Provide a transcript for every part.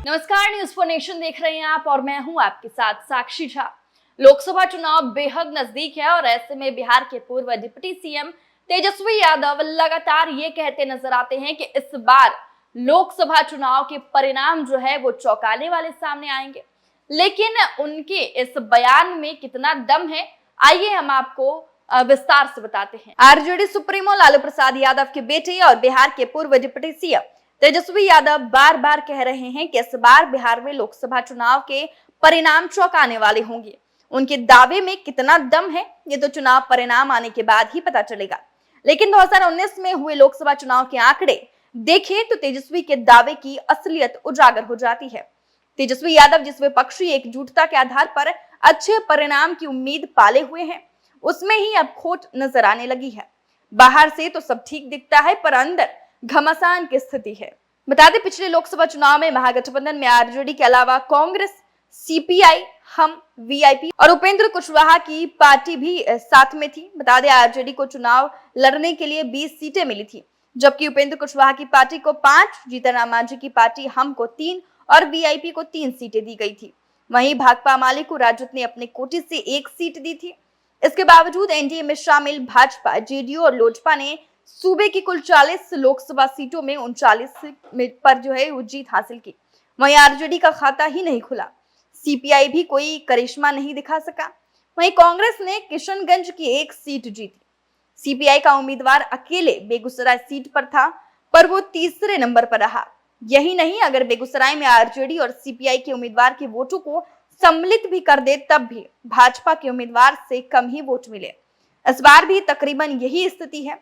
नमस्कार, news for nation देख रहे हैं आप और मैं हूं आपके साथ साक्षी झा। लोकसभा चुनाव बेहद नजदीक है और ऐसे में बिहार के पूर्व डिप्टी सीएम तेजस्वी यादव लगातार ये कहते नजर आते हैं कि इस बार लोकसभा चुनाव के परिणाम जो है वो चौंकाने वाले सामने आएंगे। लेकिन उनके इस बयान में कितना दम है, आइए हम आपको विस्तार से बताते हैं। आरजेडी सुप्रीमो लालू प्रसाद यादव के बेटे और बिहार के पूर्व डिप्टी सीएम तेजस्वी यादव बार बार कह रहे हैं कि इस बार बिहार में लोकसभा चुनाव के परिणाम चौंकाने वाले होंगे। उनके दावे में कितना दम है ये तो चुनाव परिणाम आने के बाद ही पता चलेगा। लेकिन 2019 में हुए लोकसभा चुनाव के आंकड़े देखें तो तेजस्वी के दावे की असलियत उजागर हो जाती है। तेजस्वी यादव जिस विपक्षी एकजुटता के आधार पर अच्छे परिणाम की उम्मीद पाले हुए हैं, उसमें ही अब खोट नजर आने लगी है। बाहर से तो सब ठीक दिखता है पर अंदर घमासान की स्थिति है। बता दें, पिछले लोकसभा चुनाव में महागठबंधन में आरजेडी के अलावा कांग्रेस, सीपीआई, हम, वीआईपी और उपेंद्र कुशवाहा की पार्टी भी साथ में थी। बता दें, आरजेडी को चुनाव लड़ने के लिए 20 सीटें मिली थी, जबकि उपेंद्र कुशवाहा की पार्टी को 5, जीतन राम मांझी की पार्टी हम को 3 और वीआईपी को 3 सीटें दी गई थी। वहीं भाकपा माले को राजद ने अपने कोटे से 1 सीट दी थी। इसके बावजूद एनडीए में शामिल भाजपा, जेडीयू और लोजपा ने सूबे की कुल 40 लोकसभा सीटों में 39 पर जो है वो जीत हासिल की। वहीं आरजेडी का खाता ही नहीं खुला। सीपीआई भी कोई करिश्मा नहीं दिखा सका। वहीं कांग्रेस ने किशनगंज की 1 सीट जीती। सीपीआई का उम्मीदवार अकेले बेगूसराय सीट पर था, पर वो तीसरे नंबर पर रहा। यही नहीं, अगर बेगूसराय में आरजेडी और सीपीआई के उम्मीदवार के वोटों को सम्मिलित भी कर दे तब भी भाजपा के उम्मीदवार से कम ही वोट मिले। इस बार भी तकरीबन यही स्थिति है।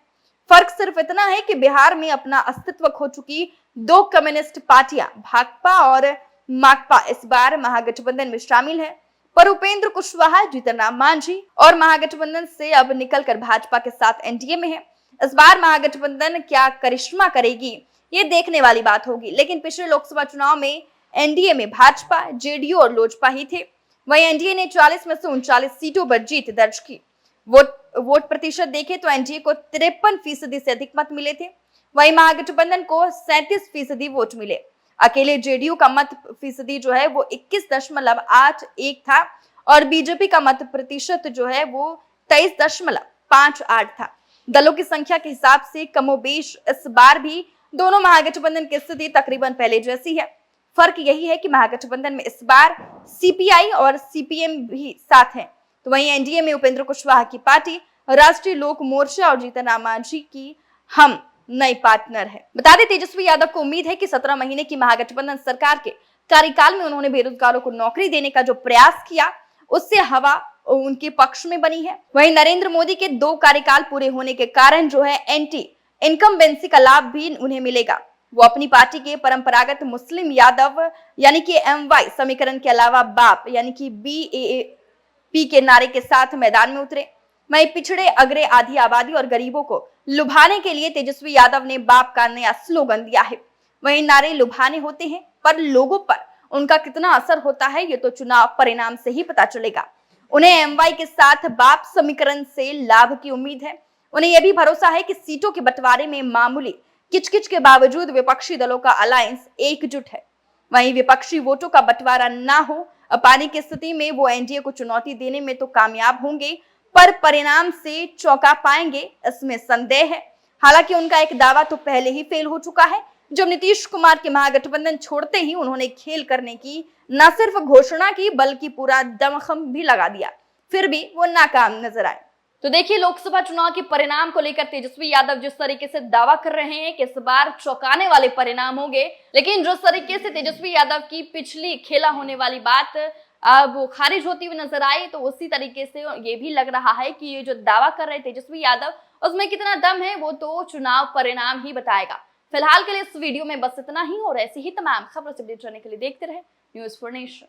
फर्क सिर्फ इतना है कि बिहार में अपना अस्तित्व खो चुकी 2 कम्युनिस्ट पार्टियां भाकपा और माकपा इस बार महागठबंधन में शामिल है, पर उपेंद्र कुशवाहा, जीतन राम मांझी और महागठबंधन से अब निकलकर भाजपा के साथ एनडीए में है। इस बार महागठबंधन क्या करिश्मा करेगी ये देखने वाली बात होगी। लेकिन पिछले लोकसभा चुनाव में एनडीए में भाजपा, जेडीयू और लोजपा ही थे। वहीं एनडीए ने 40 में से 39 सीटों पर जीत दर्ज की। वोट प्रतिशत देखें तो एनडीए को 53% से अधिक मत मिले थे। वहीं महागठबंधन को 37% वोट मिले। अकेले जेडीयू का मत फीसदी जो है वो 21.81 था और बीजेपी का मत प्रतिशत जो है वो 23.58 था। दलों की संख्या के हिसाब से कमोबेश इस बार भी दोनों महागठबंधन की स्थिति तकरीबन पहले जैसी है। फर्क यही है कि महागठबंधन में इस बार सीपीआई और सीपीएम भी साथ हैं, तो वहीं एनडीए में उपेंद्र कुशवाहा की पार्टी, राष्ट्रीय लोक मोर्चा और जीतन राम मांझी की हम नई पार्टनर है। बता दें, तेजस्वी यादव को उम्मीद है कि 17 महीने की महागठबंधन सरकार के कार्यकाल में उन्होंने बेरोजगारों को नौकरी देने का जो प्रयास किया उससे हवा उनके पक्ष में बनी है। वहीं नरेंद्र मोदी के 2 कार्यकाल पूरे होने के कारण जो है एंटी इनकम्बेंसी का लाभ भी उन्हें मिलेगा। वो अपनी पार्टी के परंपरागत मुस्लिम यादव यानी कि MY समीकरण के अलावा बाप यानी कि BAP के नारे के साथ मैदान में उतरे। वहीं पिछड़े, अग्रे, आधी आबादी और गरीबों को लुभाने के लिए तेजस्वी यादव ने बाप का नया स्लोगन दिया है। वहीं नारे लुभाने होते हैं पर लोगों पर उनका कितना असर होता है ये तो चुनाव परिणाम से ही पता चलेगा। उन्हें MY के साथ बाप समीकरण से लाभ की उम्मीद है। उन्हें यह भी भरोसा है कि सीटों के बंटवारे में मामूली किचकिच के बावजूद विपक्षी दलों का अलायंस एकजुट है। वहीं विपक्षी वोटों का बंटवारा ना हो पाने की स्थिति में वो एनडीए को चुनौती देने में तो कामयाब होंगे, पर परिणाम से चौंका पाएंगे इसमें संदेह है। हालांकि उनका एक दावा तो पहले ही फेल हो चुका है, जब नीतीश कुमार के महागठबंधन छोड़ते ही उन्होंने खेल करने की न सिर्फ घोषणा की बल्कि पूरा दमखम भी लगा दिया, फिर भी वो नाकाम नजर आए। तो देखिए, लोकसभा चुनाव के परिणाम को लेकर तेजस्वी यादव जिस तरीके से दावा कर रहे हैं कि इस बार चौंकाने वाले परिणाम होंगे, लेकिन जिस तरीके से तेजस्वी यादव की पिछली खेला होने वाली बात वो खारिज होती हुई नजर आई, तो उसी तरीके से ये भी लग रहा है कि ये जो दावा कर रहे तेजस्वी यादव उसमें कितना दम है वो तो चुनाव परिणाम ही बताएगा। फिलहाल के लिए इस वीडियो में बस इतना ही और ऐसी ही तमाम खबरों से अपडेट रहने के लिए देखते रहे न्यूज फॉर नेशन।